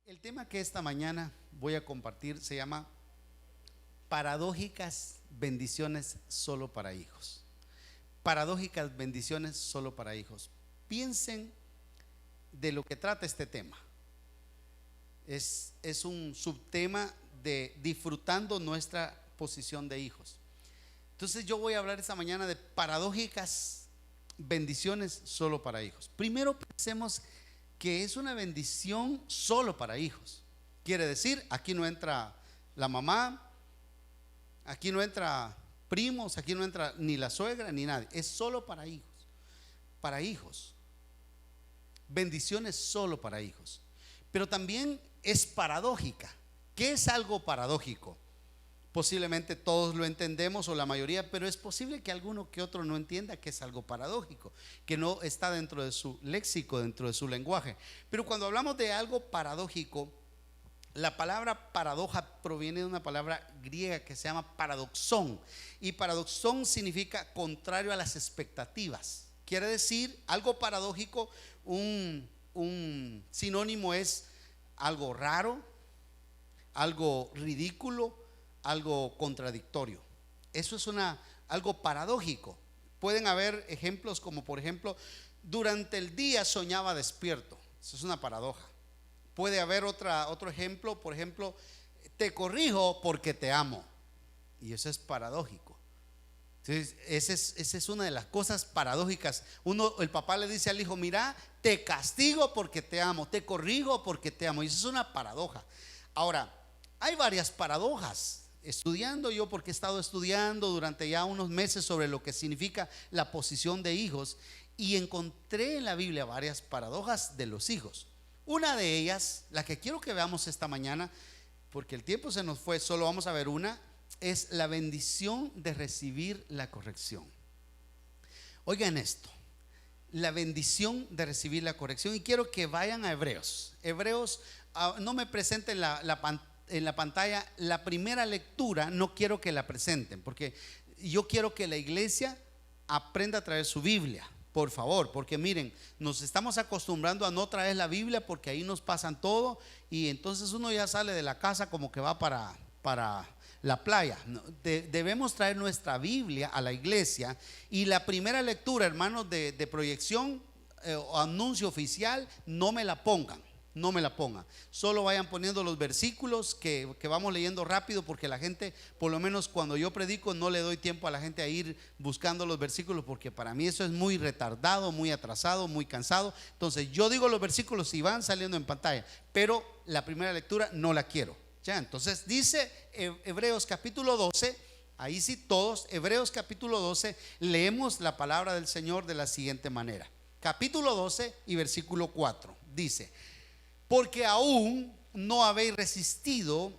El tema que esta mañana voy a compartir se llama paradójicas bendiciones solo para hijos. Paradójicas bendiciones solo para hijos. Piensen de lo que trata este tema. Es un subtema de disfrutando nuestra posición de hijos. Entonces yo voy a hablar esta mañana de paradójicas bendiciones solo para hijos. Primero pensemos que es una bendición solo para hijos. Quiere decir, aquí no entra la mamá, aquí no entra primos, aquí no entra ni la suegra ni nadie. Es solo para hijos. Para hijos. Bendiciones solo para hijos. Pero también es paradójica. ¿Qué es algo paradójico? Posiblemente todos lo entendemos o la mayoría, pero es posible que alguno que otro no entienda que es algo paradójico, que no está dentro de su léxico, dentro de su lenguaje. Pero cuando hablamos de algo paradójico, la palabra paradoja proviene de una palabra griega que se llama paradoxón, y paradoxón significa contrario a las expectativas. Quiere decir algo paradójico, un sinónimo es algo raro, algo ridículo, algo contradictorio. Eso es algo paradójico. Pueden haber ejemplos como, por ejemplo, durante el día soñaba despierto. Eso es una paradoja. Puede haber otro ejemplo, por ejemplo, te corrijo porque te amo. Y eso es paradójico. Entonces, esa es una de las cosas paradójicas. El papá le dice al hijo: mira, te castigo porque te amo, te corrijo porque te amo. Y eso es una paradoja. Ahora, hay varias paradojas. Estudiando yo, porque he estado estudiando durante ya unos meses sobre lo que significa la posición de hijos, y encontré en la Biblia varias paradojas de los hijos. Una de ellas, la que quiero que veamos esta mañana, porque el tiempo se nos fue, solo vamos a ver una, es la bendición de recibir la corrección. Oigan esto, la bendición de recibir la corrección, y quiero que vayan a Hebreos. No me presenten en la pantalla la primera lectura, no quiero que la presenten, porque yo quiero que la iglesia aprenda a traer su Biblia, por favor, porque miren, nos estamos acostumbrando a no traer la Biblia porque ahí nos pasan todo, y entonces uno ya sale de la casa como que va para la playa. Debemos traer nuestra Biblia a la iglesia, y la primera lectura, hermanos, de proyección o anuncio oficial, no me la pongan. No me la pongan, solo vayan poniendo los versículos que vamos leyendo rápido, porque la gente, por lo menos cuando yo predico, no le doy tiempo a la gente a ir buscando los versículos, porque para mí eso es muy retardado, muy atrasado, muy cansado. Entonces yo digo los versículos y van saliendo en pantalla, pero la primera lectura no la quiero. Ya, entonces dice Hebreos capítulo 12, ahí sí todos, Hebreos capítulo 12, leemos la palabra del Señor de la siguiente manera. Capítulo 12 y versículo 4, dice: porque aún no habéis resistido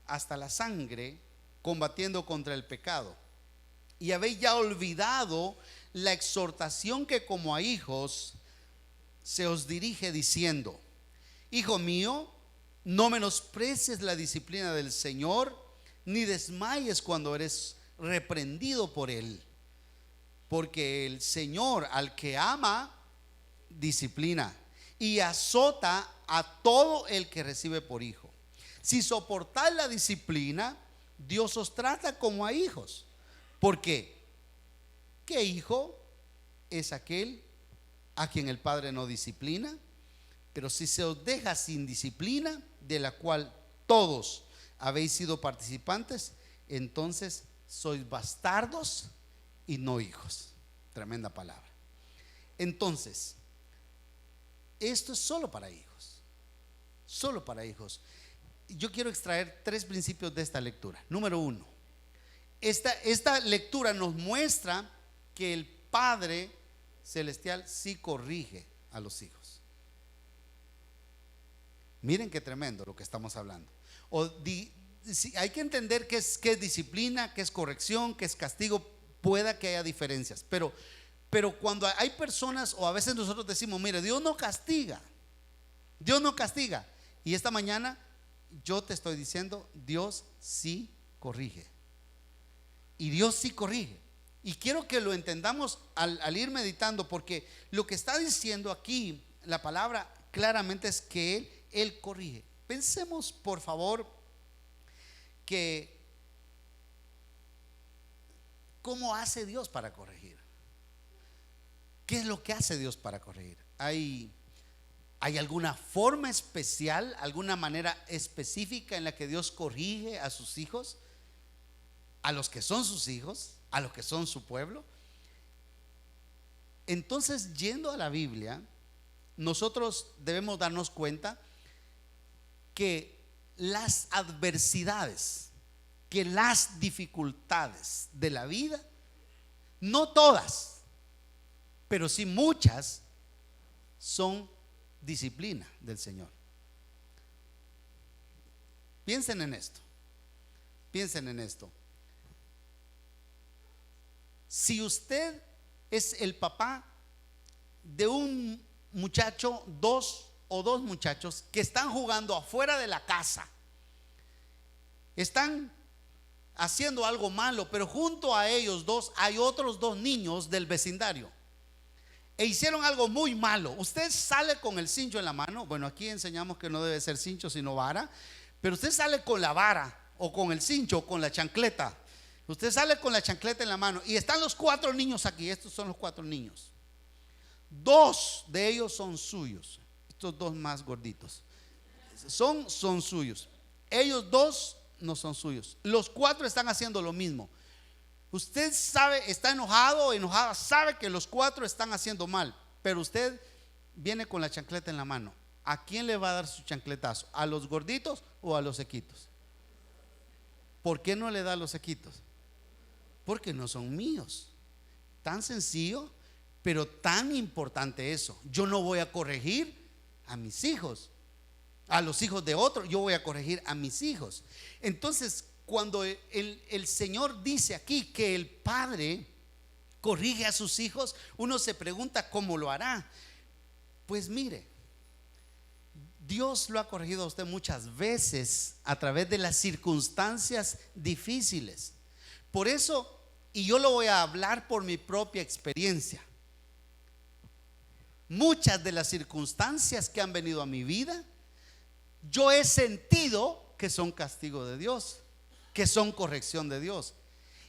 hasta la sangre, combatiendo contra el pecado, y habéis ya olvidado la exhortación que como a hijos se os dirige, diciendo: hijo mío, no menosprecies la disciplina del Señor, ni desmayes cuando eres reprendido por él, porque el Señor al que ama disciplina y azota a todo el que recibe por hijo. Si soportáis la disciplina, Dios os trata como a hijos. Porque ¿qué hijo es aquel a quien el Padre no disciplina? Pero si se os deja sin disciplina, de la cual todos habéis sido participantes, entonces sois bastardos y no hijos. Tremenda palabra. Entonces, esto es solo para hijos. Solo para hijos. Yo quiero extraer 3 principios de esta lectura. Número 1, esta lectura nos muestra que el Padre Celestial sí corrige a los hijos. Miren qué tremendo lo que estamos hablando. Hay que entender qué es disciplina, qué es corrección, qué es castigo. Pueda que haya diferencias, pero cuando hay personas, o a veces nosotros decimos: mire, Dios no castiga, Dios no castiga. Y esta mañana yo te estoy diciendo: Dios sí corrige. Y Dios sí corrige. Y quiero que lo entendamos al ir meditando, porque lo que está diciendo aquí la palabra claramente es que Él corrige. Pensemos, por favor, que ¿cómo hace Dios para corregir? ¿Qué es lo que hace Dios para corregir? ¿Hay alguna forma especial, alguna manera específica en la que Dios corrige a sus hijos, a los que son sus hijos, a los que son su pueblo? Entonces, yendo a la Biblia, nosotros debemos darnos cuenta que las adversidades, que las dificultades de la vida, no todas, pero sí muchas, son disciplina del Señor. Piensen en esto. Piensen en esto. Si usted es el papá de un muchacho, dos muchachos que están jugando afuera de la casa, están haciendo algo malo, pero junto a ellos dos hay otros dos niños del vecindario e hicieron algo muy malo. Usted sale con el cincho en la mano. Bueno, aquí enseñamos que no debe ser cincho sino vara, pero usted sale con la vara o con el cincho o con la chancleta. Usted sale con la chancleta en la mano y están los 4 niños aquí. Estos son los 4 niños. 2 de ellos son suyos. Estos 2 más gorditos son suyos. Ellos 2 no son suyos. Los 4 están haciendo lo mismo. Usted sabe, está enojado o enojada, sabe que los 4 están haciendo mal, pero usted viene con la chancleta en la mano. ¿A quién le va a dar su chancletazo? ¿A los gorditos o a los sequitos? ¿Por qué no le da a los sequitos? Porque no son míos. Tan sencillo, pero tan importante eso. Yo no voy a corregir a mis hijos, a los hijos de otro, yo voy a corregir a mis hijos. Entonces, cuando el Señor dice aquí que el padre corrige a sus hijos, uno se pregunta cómo lo hará. Pues mire, Dios lo ha corregido a usted muchas veces a través de las circunstancias difíciles. Por eso, y yo lo voy a hablar por mi propia experiencia, muchas de las circunstancias que han venido a mi vida, yo he sentido que son castigo de Dios, que son corrección de Dios.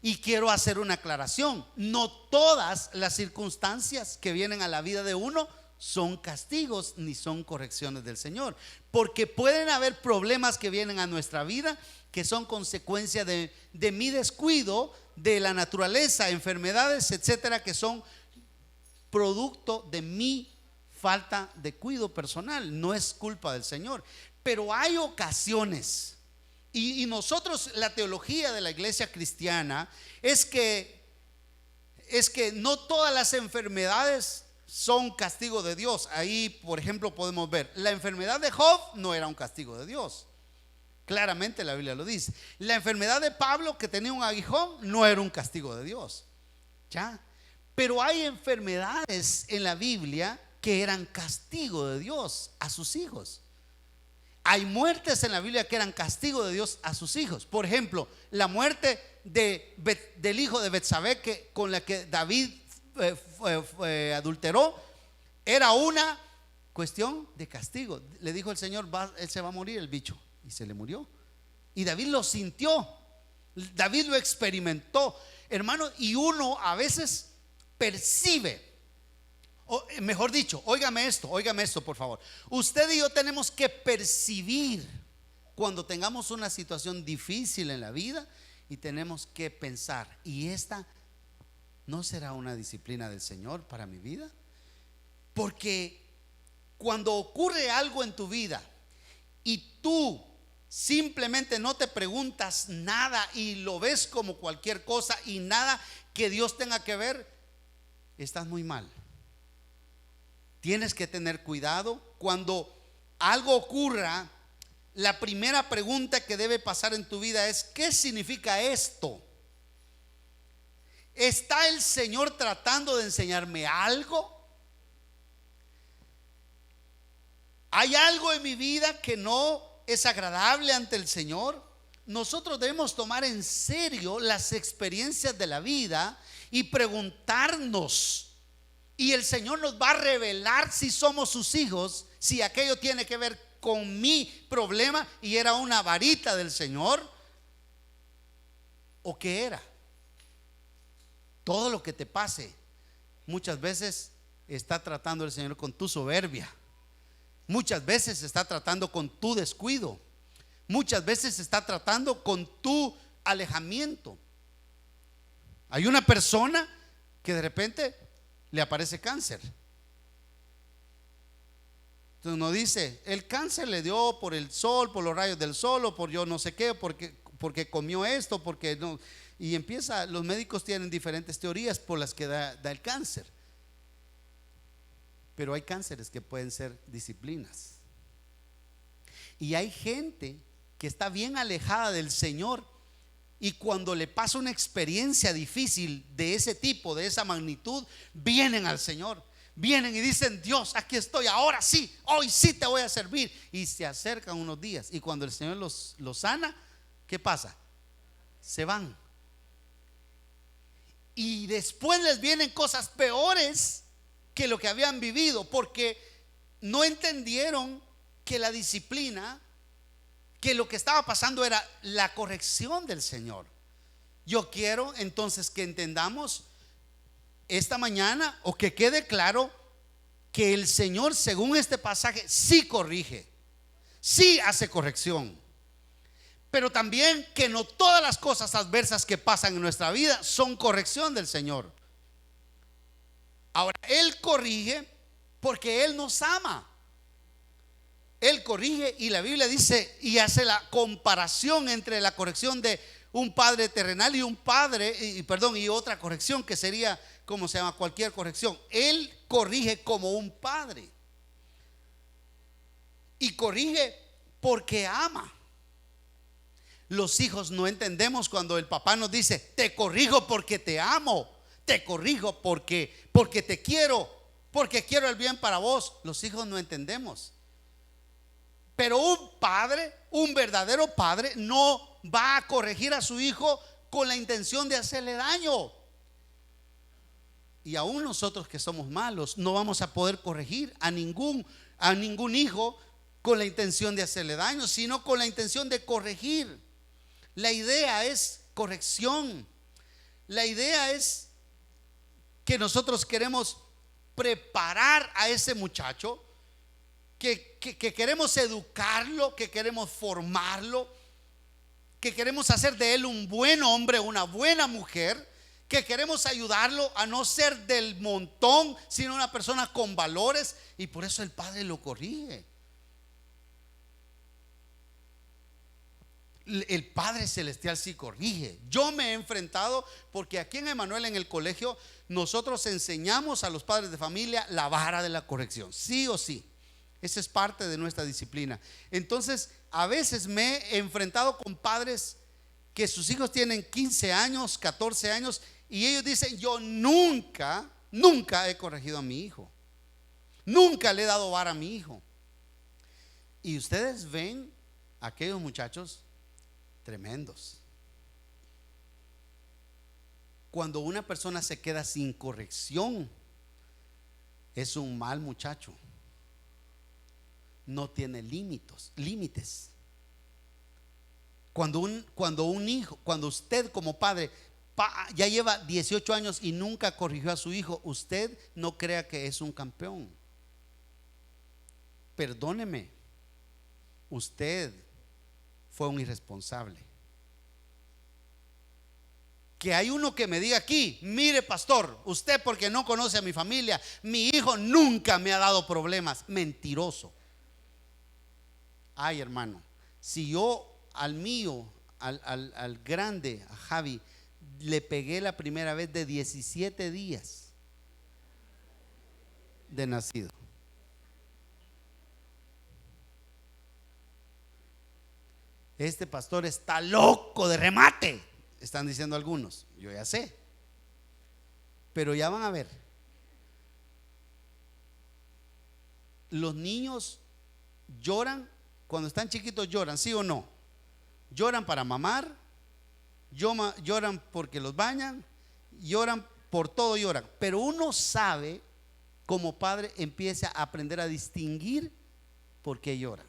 Y quiero hacer una aclaración: no todas las circunstancias que vienen a la vida de uno son castigos ni son correcciones del Señor, porque pueden haber problemas que vienen a nuestra vida que son consecuencia de mi descuido, de la naturaleza, enfermedades, etcétera, que son producto de mi falta de cuidado personal. No es culpa del Señor, pero hay ocasiones, y nosotros, la teología de la iglesia cristiana es que no todas las enfermedades son castigo de Dios. Ahí, por ejemplo, podemos ver la enfermedad de Job no era un castigo de Dios. Claramente la Biblia lo dice. La enfermedad de Pablo, que tenía un aguijón, no era un castigo de Dios. ¿Ya? Pero hay enfermedades en la Biblia que eran castigo de Dios a sus hijos. Hay muertes en la Biblia que eran castigo de Dios a sus hijos. Por ejemplo, la muerte del hijo de Betsabé, con la que David adulteró, era una cuestión de castigo. Le dijo el Señor: él se va a morir, el bicho. Y se le murió. Y David lo sintió, David lo experimentó, hermano. Y uno a veces percibe, o mejor dicho, óigame esto por favor. Usted y yo tenemos que percibir cuando tengamos una situación difícil en la vida, y tenemos que pensar: ¿y esta no será una disciplina del Señor para mi vida? Porque cuando ocurre algo en tu vida y tú simplemente no te preguntas nada y lo ves como cualquier cosa y nada que Dios tenga que ver, estás muy mal. Tienes que tener cuidado. Cuando algo ocurra, la primera pregunta que debe pasar en tu vida es: ¿qué significa esto? ¿Está el Señor tratando de enseñarme algo? ¿Hay algo en mi vida que no es agradable ante el Señor? Nosotros debemos tomar en serio las experiencias de la vida y preguntarnos, y el Señor nos va a revelar si somos sus hijos, si aquello tiene que ver con mi problema y era una varita del Señor? ¿O qué era? Todo lo que te pase muchas veces está tratando el Señor con tu soberbia. Muchas veces está tratando con tu descuido. Muchas veces está tratando con tu alejamiento. Hay una persona que de repente le aparece cáncer. Entonces uno dice, el cáncer le dio por el sol, por los rayos del sol, o por yo no sé qué, porque comió esto, porque no. Y empieza, los médicos tienen diferentes teorías por las que da el cáncer. Pero hay cánceres que pueden ser disciplinas. Y hay gente que está bien alejada del Señor, y cuando le pasa una experiencia difícil de ese tipo, de esa magnitud, vienen al Señor. Vienen y dicen, Dios, aquí estoy, ahora sí, hoy sí te voy a servir. Y se acercan unos días, y cuando el Señor los sana, ¿qué pasa? Se van. Y después les vienen cosas peores que lo que habían vivido, porque no entendieron que la disciplina, que lo que estaba pasando era la corrección del Señor. Yo quiero entonces que entendamos esta mañana, o que quede claro, que el Señor, según este pasaje, sí corrige, sí hace corrección, pero también que no todas las cosas adversas que pasan en nuestra vida son corrección del Señor. Ahora, Él corrige porque Él nos ama. Él corrige, y la Biblia dice y hace la comparación entre la corrección de un padre terrenal y un padre, y otra corrección que sería, ¿cómo se llama? Cualquier corrección. Él corrige como un padre, y corrige porque ama. Los hijos no entendemos cuando el papá nos dice, te corrijo porque te amo, te corrijo porque te quiero, porque quiero el bien para vos. Los hijos no entendemos. Pero un padre, un verdadero padre, no va a corregir a su hijo con la intención de hacerle daño. Y aún nosotros que somos malos, no vamos a poder corregir a ningún hijo con la intención de hacerle daño, sino con la intención de corregir. La idea es corrección. La idea es que nosotros queremos preparar a ese muchacho, que queremos educarlo, que queremos formarlo, que queremos hacer de él un buen hombre, una buena mujer, que queremos ayudarlo a no ser del montón, sino una persona con valores. Y por eso el Padre lo corrige. El Padre Celestial sí corrige. Yo me he enfrentado, porque aquí en Emanuel, en el colegio, nosotros enseñamos a los padres de familia la vara de la corrección, sí o sí. Esa es parte de nuestra disciplina. Entonces, a veces me he enfrentado con padres que sus hijos tienen 15 años, 14 años, y ellos dicen, yo nunca he corregido a mi hijo, nunca le he dado vara a mi hijo. Y ustedes ven a aquellos muchachos tremendos. Cuando una persona se queda sin corrección, es un mal muchacho. No tiene límites. Cuando un hijo, cuando usted como padre ya lleva 18 años y nunca corrigió a su hijo, usted no crea que es un campeón. Perdóneme, usted fue un irresponsable. Que hay uno que me diga aquí, mire pastor, usted porque no conoce a mi familia, mi hijo nunca me ha dado problemas. Mentiroso. Ay, hermano, si yo al mío, al grande, a Javi, le pegué la primera vez de 17 días de nacido. Este pastor está loco de remate, están diciendo algunos. Yo ya sé, pero ya van a ver. Los niños lloran cuando están chiquitos, lloran, ¿sí o no? Lloran para mamar, lloran porque los bañan, lloran por todo, lloran. Pero uno sabe, como padre, empieza a aprender a distinguir por qué lloran.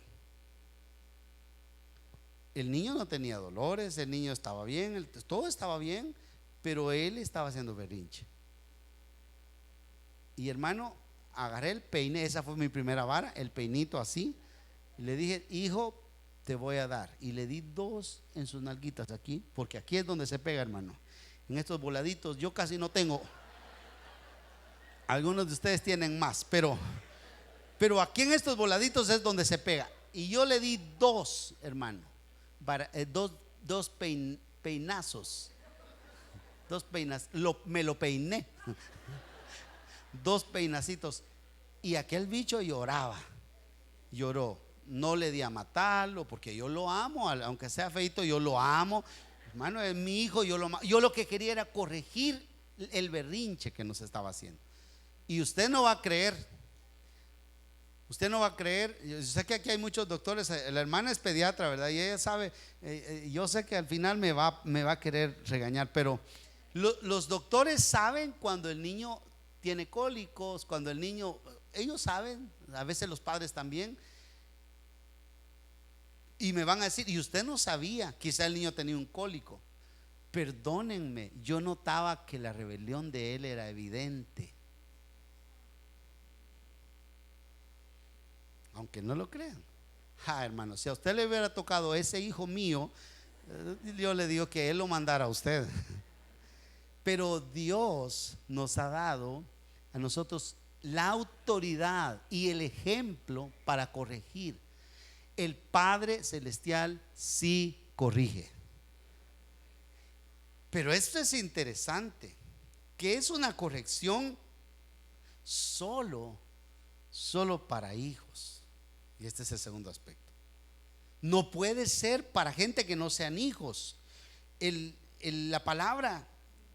El niño no tenía dolores, el niño estaba bien, todo estaba bien, pero él estaba haciendo berrinche. Y hermano, agarré el peine, esa fue mi primera vara, el peinito así, y le dije: hijo, te voy a dar. Y le di 2 en sus nalguitas aquí, porque aquí es donde se pega, hermano. En estos voladitos yo casi no tengo. Algunos de ustedes tienen más, pero aquí en estos voladitos es donde se pega. Y yo le di 2, hermano, dos peinazos. 2 peinas, me lo peiné. 2 peinacitos. Y aquel bicho lloró. No le di a matarlo, porque yo lo amo, aunque sea feito, yo lo amo. Hermano, es mi hijo, yo lo que quería era corregir el berrinche que nos estaba haciendo. Y usted no va a creer. Yo sé que aquí hay muchos doctores. La hermana es pediatra, ¿verdad? Y ella sabe. Yo sé que al final me va a querer regañar, pero los doctores saben cuando el niño tiene cólicos, cuando el niño, ellos saben, a veces los padres también. Y me van a decir: y usted no sabía, quizá el niño tenía un cólico. Perdónenme, yo notaba que la rebelión de él era evidente. Aunque no lo crean. Hermano, si a usted le hubiera tocado ese hijo mío, yo le digo que él lo mandara a usted. Pero Dios nos ha dado a nosotros la autoridad y el ejemplo para corregir. El Padre Celestial sí corrige. Pero esto es interesante, que es una corrección solo para hijos. Y este es el segundo aspecto. No puede ser para gente que no sean hijos. La palabra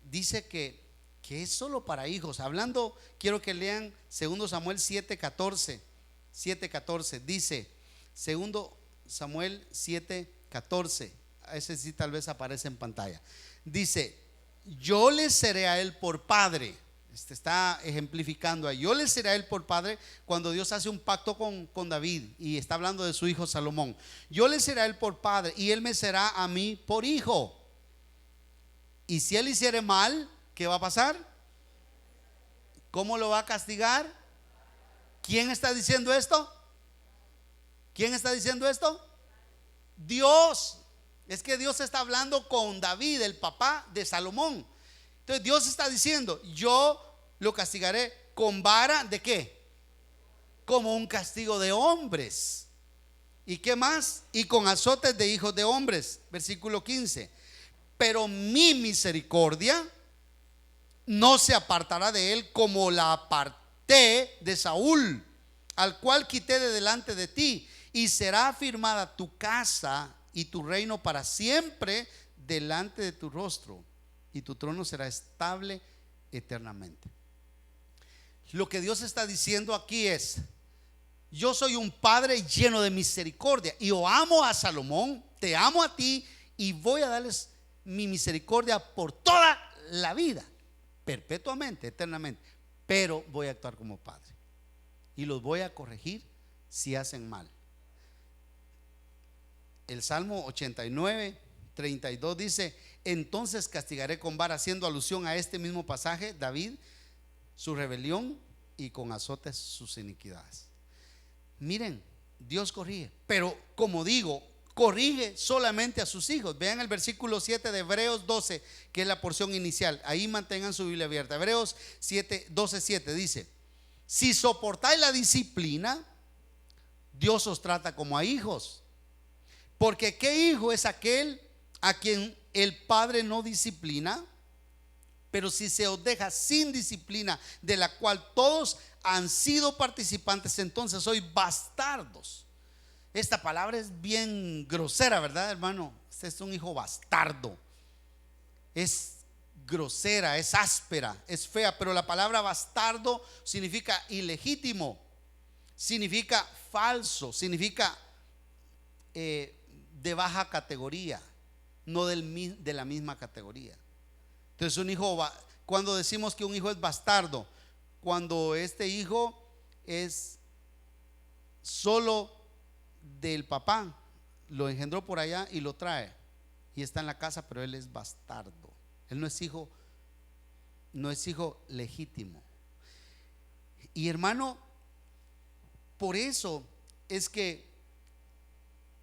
dice que es solo para hijos. Hablando, quiero que lean 2 Samuel 7:14. Dice 2 Samuel 7:14. Ese sí tal vez aparece en pantalla. Dice: yo le seré a él por padre. Está ejemplificando ahí. Yo le seré a él por padre. Cuando Dios hace un pacto con David, y está hablando de su hijo Salomón. Yo le seré a él por padre, y él me será a mí por hijo. Y si él hiciere mal, ¿qué va a pasar? ¿Cómo lo va a castigar? ¿Quién está diciendo esto? ¿Quién está diciendo esto? Dios. Es que Dios está hablando con David, el papá de Salomón. Entonces Dios está diciendo: yo lo castigaré con vara ¿de qué? Como un castigo de hombres. ¿Y qué más? Y con azotes de hijos de hombres. Versículo 15. Pero mi misericordia no se apartará de él, como la aparté de Saúl, al cual quité de delante de ti, y será afirmada tu casa y tu reino para siempre delante de tu rostro, y tu trono será estable eternamente. Lo que Dios está diciendo aquí es: yo soy un padre lleno de misericordia, y yo amo a Salomón, te amo a ti, y voy a darles mi misericordia por toda la vida, perpetuamente, eternamente. Pero voy a actuar como padre y los voy a corregir si hacen mal. El Salmo 89:32 dice: entonces castigaré con vara, haciendo alusión a este mismo pasaje, David, su rebelión, y con azotes sus iniquidades. Miren, Dios corrige, pero como digo, corrige solamente a sus hijos. Vean el versículo 7 de Hebreos 12, que es la porción inicial. Ahí mantengan su Biblia abierta. Hebreos 12:7 dice: si soportáis la disciplina, Dios os trata como a hijos. Porque ¿qué hijo es aquel a quien el padre no disciplina? Pero si se os deja sin disciplina, de la cual todos han sido participantes, entonces sois bastardos. Esta palabra es bien grosera, ¿verdad, hermano? Este es un hijo bastardo. Es grosera, es áspera, es fea. Pero la palabra bastardo significa ilegítimo, significa falso, significa de baja categoría, no de la misma categoría. Entonces un hijo, cuando decimos que un hijo es bastardo, cuando este hijo es solo del papá, lo engendró por allá y lo trae y está en la casa, pero él es bastardo. Él no es hijo, no es hijo legítimo. Y hermano, por eso es que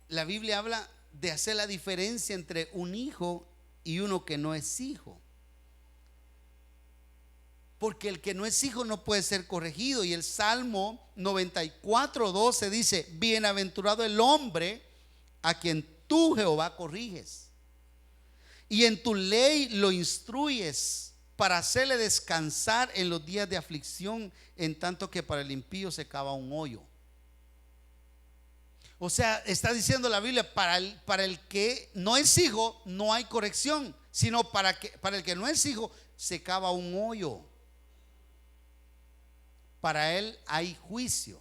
la Biblia habla de hacer la diferencia entre un hijo y uno que no es hijo. Porque el que no es hijo no puede ser corregido. Y el Salmo 94:12 dice: bienaventurado el hombre a quien tú, Jehová, corriges, y en tu ley lo instruyes, para hacerle descansar en los días de aflicción, en tanto que para el impío se cava un hoyo. O sea, está diciendo la Biblia, para el que no es hijo no hay corrección, sino para el que no es hijo se cava un hoyo. Para él hay juicio,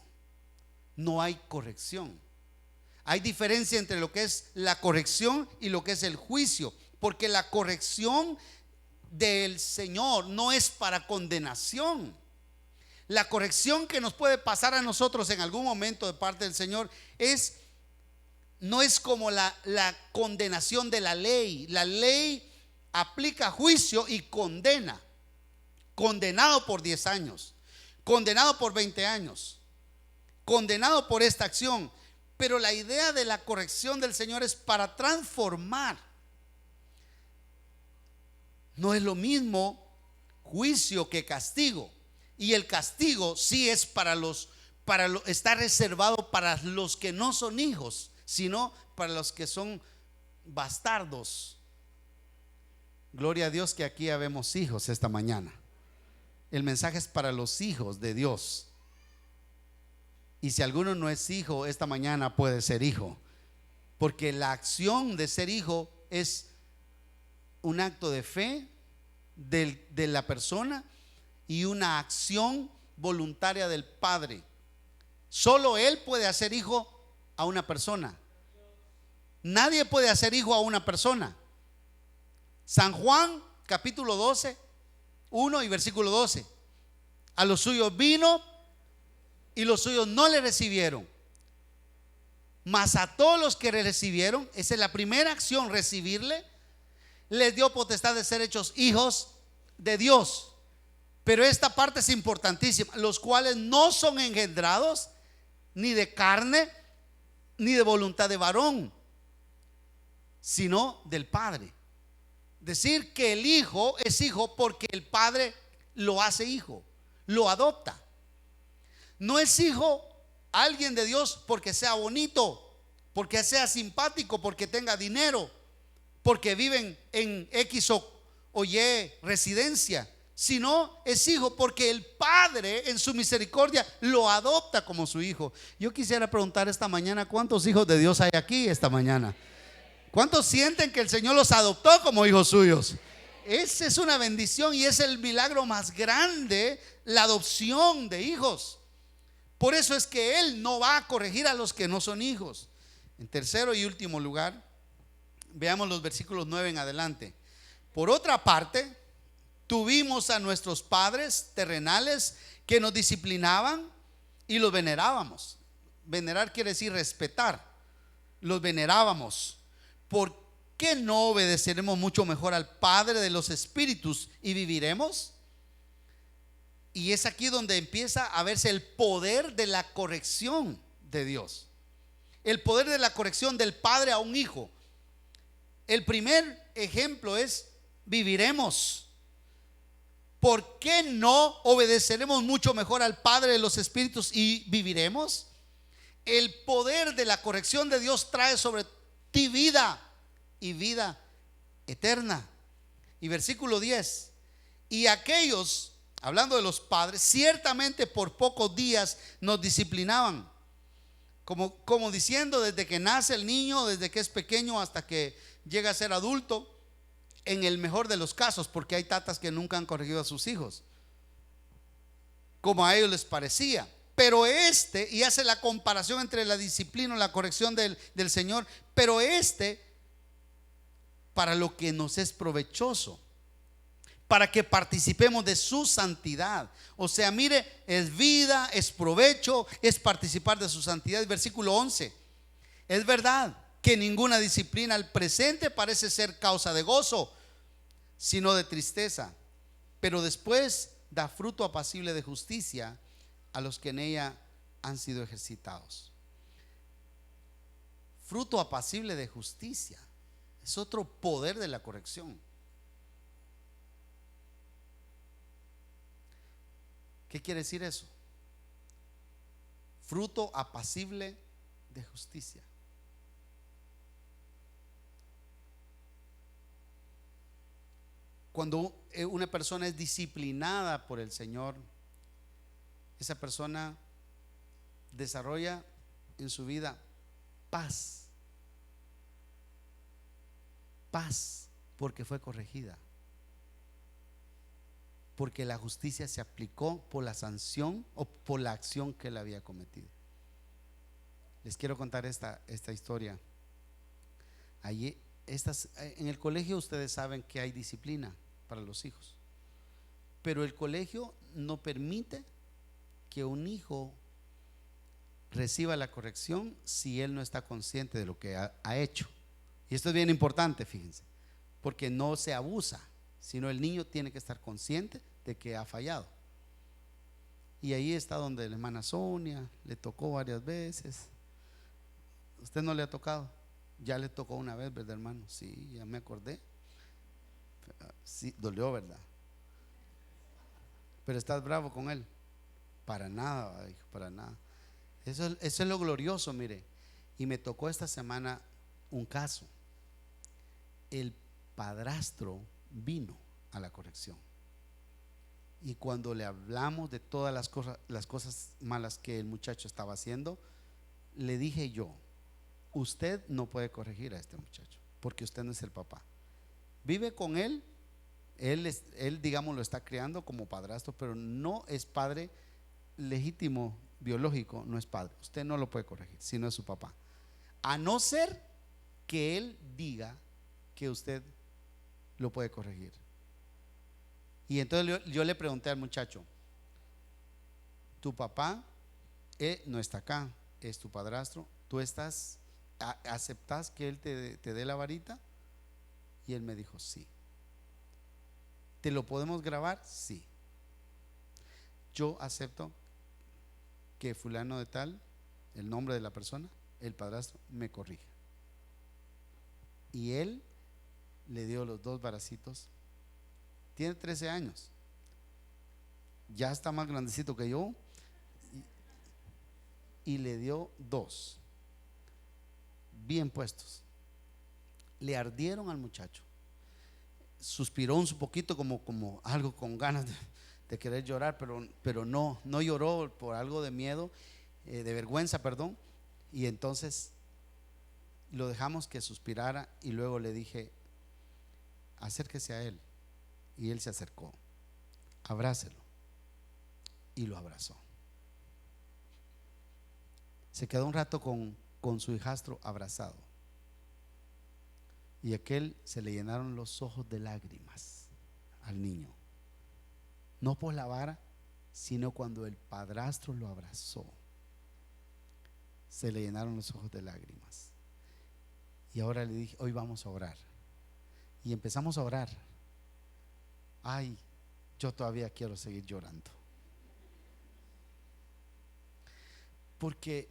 no hay corrección. Hay diferencia entre lo que es la corrección y lo que es el juicio, porque la corrección del Señor no es para condenación. La corrección que nos puede pasar a nosotros en algún momento de parte del Señor no es como la condenación de la ley. La ley aplica juicio y condena. Condenado por 10 años, condenado por 20 años, condenado por esta acción. Pero la idea de la corrección del Señor es para transformar. No es lo mismo juicio que castigo. Y el castigo sí es está reservado para los que no son hijos, sino para los que son bastardos. Gloria a Dios que aquí habemos hijos esta mañana. El mensaje es para los hijos de Dios. Y si alguno no es hijo, esta mañana puede ser hijo, porque la acción de ser hijo es un acto de fe de la persona y una acción voluntaria del Padre. Solo Él puede hacer hijo a una persona. Nadie puede hacer hijo a una persona. San Juan capítulo 12, 1 y versículo 12: a los suyos vino y los suyos no le recibieron, mas a todos los que le recibieron, esa es la primera acción, recibirle, les dio potestad de ser hechos hijos de Dios. Pero esta parte es importantísima: los cuales no son engendrados ni de carne ni de voluntad de varón, sino del Padre. Decir que el hijo es hijo porque el Padre lo hace hijo, lo adopta. No es hijo alguien de Dios porque sea bonito, porque sea simpático, porque tenga dinero, porque viven en X o Y residencia, sino es hijo porque el Padre en su misericordia lo adopta como su hijo. Yo quisiera preguntar esta mañana: ¿cuántos hijos de Dios hay aquí esta mañana? ¿Cuántos sienten que el Señor los adoptó como hijos suyos? Esa es una bendición y es el milagro más grande, la adopción de hijos. Por eso es que Él no va a corregir a los que no son hijos. En tercero y último lugar, veamos los versículos 9 en adelante. Por otra parte, tuvimos a nuestros padres terrenales que nos disciplinaban y los venerábamos. Venerar quiere decir respetar. Los venerábamos. ¿Por qué no obedeceremos mucho mejor al Padre de los espíritus y viviremos? Y es aquí donde empieza a verse el poder de la corrección de Dios. El poder de la corrección del Padre a un hijo. El primer ejemplo es: viviremos. ¿Por qué no obedeceremos mucho mejor al Padre de los espíritus y viviremos? El poder de la corrección de Dios trae sobre ti vida y vida eterna. Y versículo 10: y aquellos, hablando de los padres, ciertamente por pocos días nos disciplinaban, como diciendo, desde que nace el niño, desde que es pequeño hasta que llega a ser adulto, en el mejor de los casos, porque hay tatas que nunca han corregido a sus hijos como a ellos les parecía. Pero y hace la comparación entre la disciplina y la corrección del Señor, pero para lo que nos es provechoso, para que participemos de su santidad. O sea, mire, es vida, es provecho, es participar de su santidad. Versículo 11: es verdad que ninguna disciplina al presente parece ser causa de gozo, sino de tristeza, pero después da fruto apacible de justicia a los que en ella han sido ejercitados. Fruto apacible de justicia es otro poder de la corrección. ¿Qué quiere decir eso? Fruto apacible de justicia. Cuando una persona es disciplinada por el Señor, esa persona desarrolla en su vida paz. Paz porque fue corregida, porque la justicia se aplicó por la sanción o por la acción que él había cometido. Les quiero contar esta historia. Allí, en el colegio ustedes saben que hay disciplina para los hijos, pero el colegio no permite que un hijo reciba la corrección si él no está consciente de lo que ha hecho. Y esto es bien importante, fíjense, porque no se abusa, sino el niño tiene que estar consciente de que ha fallado. Y ahí está donde la hermana Sonia le tocó varias veces. ¿Usted no le ha tocado? Ya le tocó una vez, ¿verdad, hermano? Sí, ya me acordé. Sí, dolió, ¿verdad? Pero estás bravo con él. Para nada, hijo, para nada. Eso es lo glorioso, mire. Y me tocó esta semana un caso. El padrastro vino a la corrección, y cuando le hablamos de todas las cosas malas que el muchacho estaba haciendo, le dije yo: usted no puede corregir a este muchacho porque usted no es el papá. Vive con él, él digamos lo está criando como padrastro, pero no es padre legítimo, biológico, no es padre. Usted no lo puede corregir si no es su papá, a no ser que él diga que usted lo puede corregir. Y entonces yo le pregunté al muchacho: tu papá no está acá, es tu padrastro, ¿tú aceptas que él te dé la varita? Y él me dijo: sí. ¿Te lo podemos grabar? Sí. Yo acepto que fulano de tal, el nombre de la persona, el padrastro, me corrige. Y él le dio los 2 varacitos. Tiene 13 años, ya está más grandecito que yo, y le dio 2 bien puestos. Le ardieron al muchacho. Suspiró un poquito, como algo con ganas de querer llorar, pero no lloró por algo de miedo, de vergüenza, perdón. Y entonces lo dejamos que suspirara, y luego le dije: acérquese a él. Y él se acercó: abrácelo. Y lo abrazó. Se quedó un rato con su hijastro abrazado, y aquel se le llenaron los ojos de lágrimas al niño, no por la vara, sino cuando el padrastro lo abrazó, se le llenaron los ojos de lágrimas. Y ahora le dije: hoy vamos a orar. Y empezamos a orar. Ay, yo todavía quiero seguir llorando, porque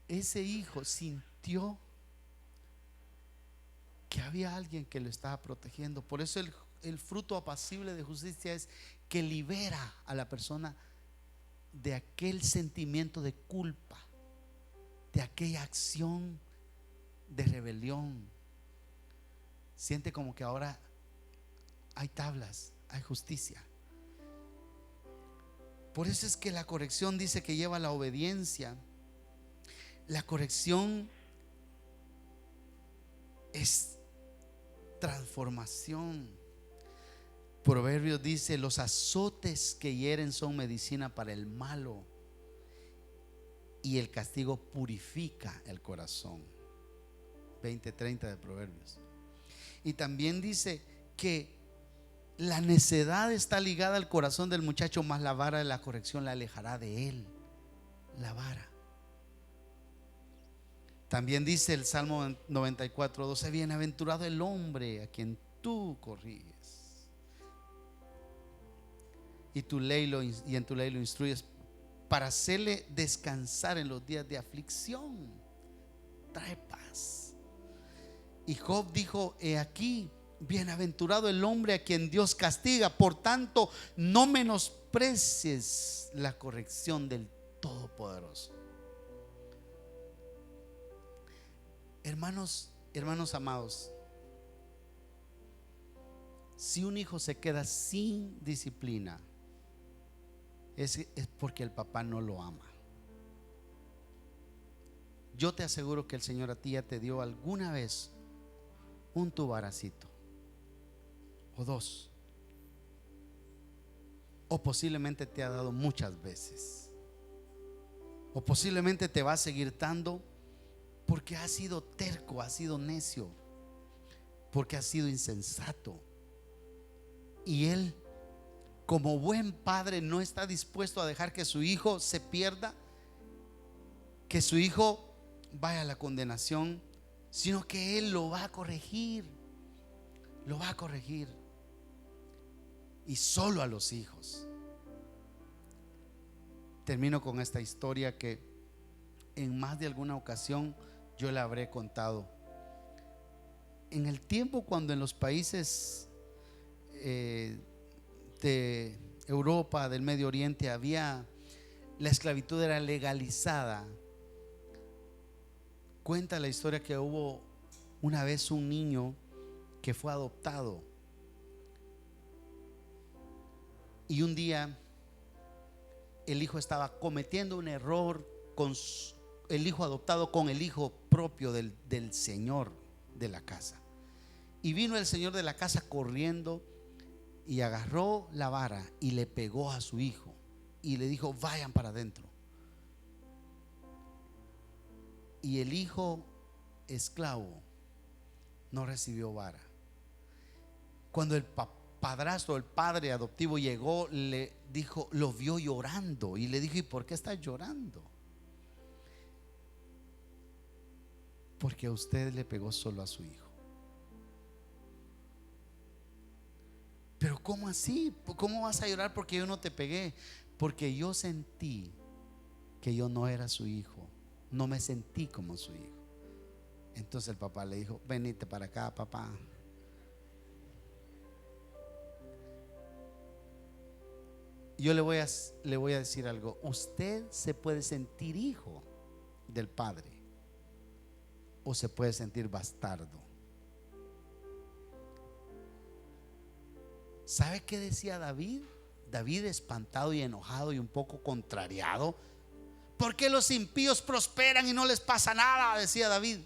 ese hijo sintió que había alguien que lo estaba protegiendo. Por eso el fruto apacible de justicia es que libera a la persona de aquel sentimiento de culpa, de aquella acción de rebelión. Siente como que ahora hay tablas, hay justicia. Por eso es que la corrección dice que lleva a la obediencia. La corrección es transformación. Proverbios dice: los azotes que hieren son medicina para el malo, y el castigo purifica el corazón. 20:30 de Proverbios. Y también dice que la necedad está ligada al corazón del muchacho, mas la vara de la corrección la alejará de él. La vara. También dice el Salmo 94:12: bienaventurado el hombre a quien tú corriges y en tu ley lo instruyes, para hacerle descansar en los días de aflicción. Trae paz. Y Job dijo: he aquí, bienaventurado el hombre a quien Dios castiga. Por tanto, no menosprecies la corrección del Todopoderoso. Hermanos amados, si un hijo se queda sin disciplina, es porque el papá no lo ama. Yo te aseguro que el Señor a ti ya te dio alguna vez un tubaracito o dos, o posiblemente te ha dado muchas veces, o posiblemente te va a seguir dando, porque has sido terco, has sido necio, porque has sido insensato. Y Él, como buen padre, no está dispuesto a dejar que su hijo se pierda, que su hijo vaya a la condenación, sino que Él lo va a corregir. Lo va a corregir. Y solo a los hijos. Termino con esta historia que en más de alguna ocasión yo la habré contado. En el tiempo cuando en los países de Europa, del Medio Oriente, la esclavitud era legalizada. Cuenta la historia que hubo una vez un niño que fue adoptado, y un día el hijo estaba cometiendo un error con el hijo adoptado, con el hijo propio del señor de la casa. Y vino el señor de la casa corriendo y agarró la vara y le pegó a su hijo y le dijo: vayan para adentro. Y el hijo esclavo no recibió vara. Cuando el padrastro, el padre adoptivo llegó, le dijo, lo vio llorando y le dijo: ¿y por qué estás llorando? Porque a usted le pegó solo a su hijo. Pero ¿cómo así? ¿Cómo vas a llorar porque yo no te pegué? Porque yo sentí que yo no era su hijo, no me sentí como su hijo. Entonces el papá le dijo: venite para acá, papá. Yo le voy a decir algo. Usted se puede sentir hijo del Padre o se puede sentir bastardo. ¿Sabe qué decía David? David, espantado y enojado y un poco contrariado. ¿Por qué los impíos prosperan y no les pasa nada?, decía David.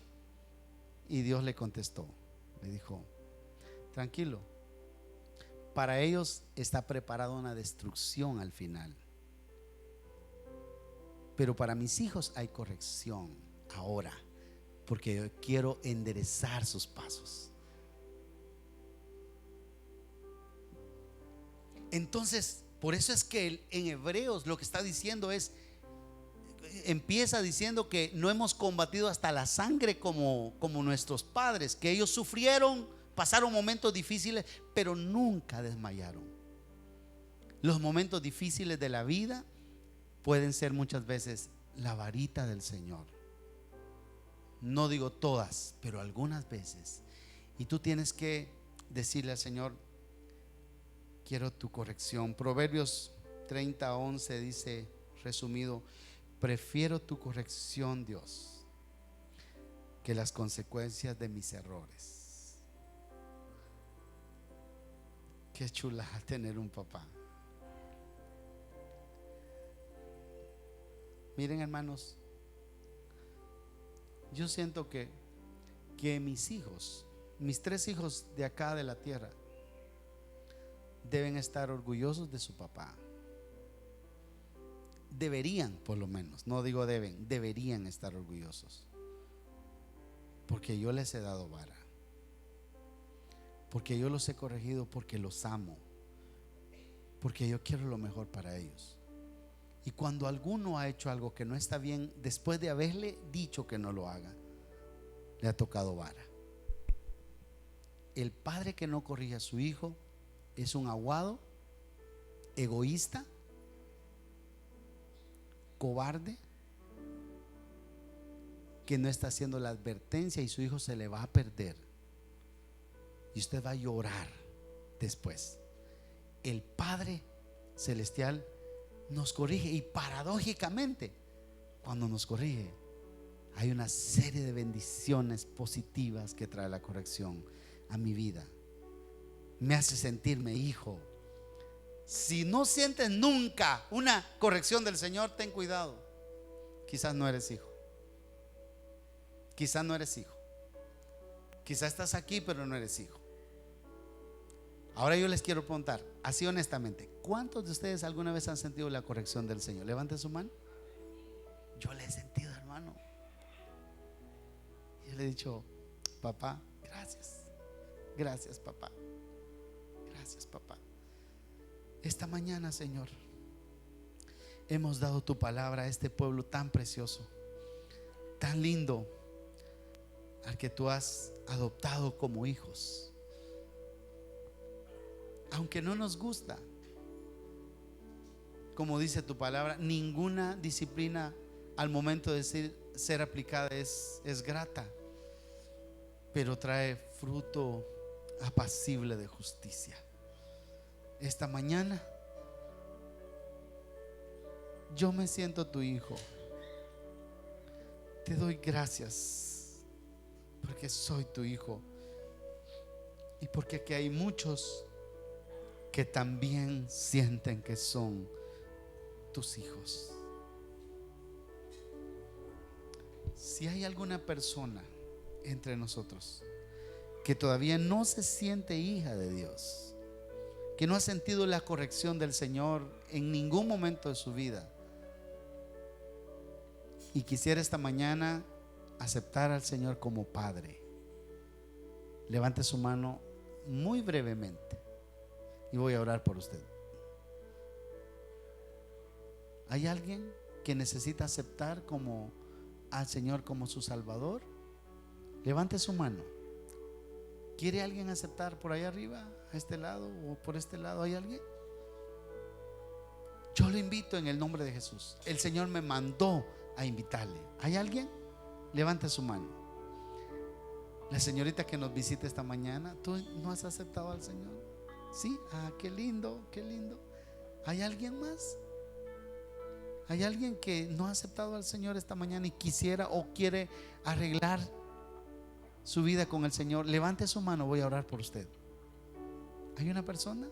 Y Dios le contestó, le dijo: tranquilo, para ellos está preparada una destrucción al final, pero para mis hijos hay corrección ahora, porque yo quiero enderezar sus pasos. Entonces, por eso es que en Hebreos lo que está diciendo empieza diciendo que no hemos combatido hasta la sangre como nuestros padres, que ellos sufrieron, pasaron momentos difíciles, pero nunca desmayaron. Los momentos difíciles de la vida pueden ser muchas veces la varita del Señor. No digo todas, pero algunas veces. Y tú tienes que decirle al Señor: quiero tu corrección. Proverbios 30:11 dice, resumido: prefiero tu corrección, Dios, que las consecuencias de mis errores. Qué chula tener un papá. Miren, hermanos, yo siento que mis hijos, mis 3 hijos de acá de la tierra, deben estar orgullosos de su papá. Deberían, por lo menos, no digo deben, deberían estar orgullosos, porque yo les he dado vara, porque yo los he corregido, porque los amo, porque yo quiero lo mejor para ellos. Y cuando alguno ha hecho algo que no está bien, después de haberle dicho que no lo haga, le ha tocado vara. El padre que no corrige a su hijo es un aguado, egoísta, cobarde, que no está haciendo la advertencia y su hijo se le va a perder. Y usted va a llorar después. El Padre Celestial nos corrige y paradójicamente, cuando nos corrige, hay una serie de bendiciones positivas que trae la corrección a mi vida. Me hace sentirme hijo. Si no sientes nunca una corrección del Señor, ten cuidado. Quizás no eres hijo. Quizás no eres hijo. Quizás estás aquí pero no eres hijo. Ahora yo les quiero preguntar, así honestamente, ¿cuántos de ustedes alguna vez han sentido la corrección del Señor? Levanten su mano. Yo la he sentido, hermano. Yo le he dicho: papá, gracias. Gracias, papá. Gracias, papá. Esta mañana, Señor, hemos dado tu palabra a este pueblo tan precioso, tan lindo, al que tú has adoptado como hijos. Aunque no nos gusta, como dice tu palabra, ninguna disciplina al momento de ser aplicada es grata, pero trae fruto apacible de justicia. Esta mañana yo me siento tu hijo. Te doy gracias porque soy tu hijo y porque aquí hay muchos que también sienten que son tus hijos. Si hay alguna persona entre nosotros que todavía no se siente hija de Dios, que no ha sentido la corrección del Señor en ningún momento de su vida, y quisiera esta mañana aceptar al Señor como Padre, levante su mano muy brevemente y voy a orar por usted. ¿Hay alguien que necesita aceptar al Señor como su Salvador? Levante su mano. ¿Quiere alguien aceptar por ahí arriba, a este lado o por este lado? ¿Hay alguien? Yo lo invito en el nombre de Jesús. El Señor me mandó a invitarle. ¿Hay alguien? Levante su mano. La señorita que nos visita esta mañana, ¿tú no has aceptado al Señor? Sí, qué lindo, qué lindo. ¿Hay alguien más? ¿Hay alguien que no ha aceptado al Señor esta mañana y quisiera o quiere arreglar su vida con el Señor? Levante su mano, voy a orar por usted. ¿Hay una persona?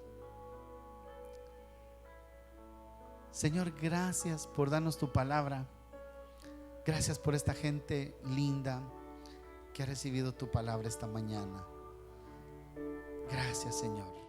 Señor, gracias por darnos tu palabra. Gracias por esta gente linda que ha recibido tu palabra esta mañana. Gracias, Señor.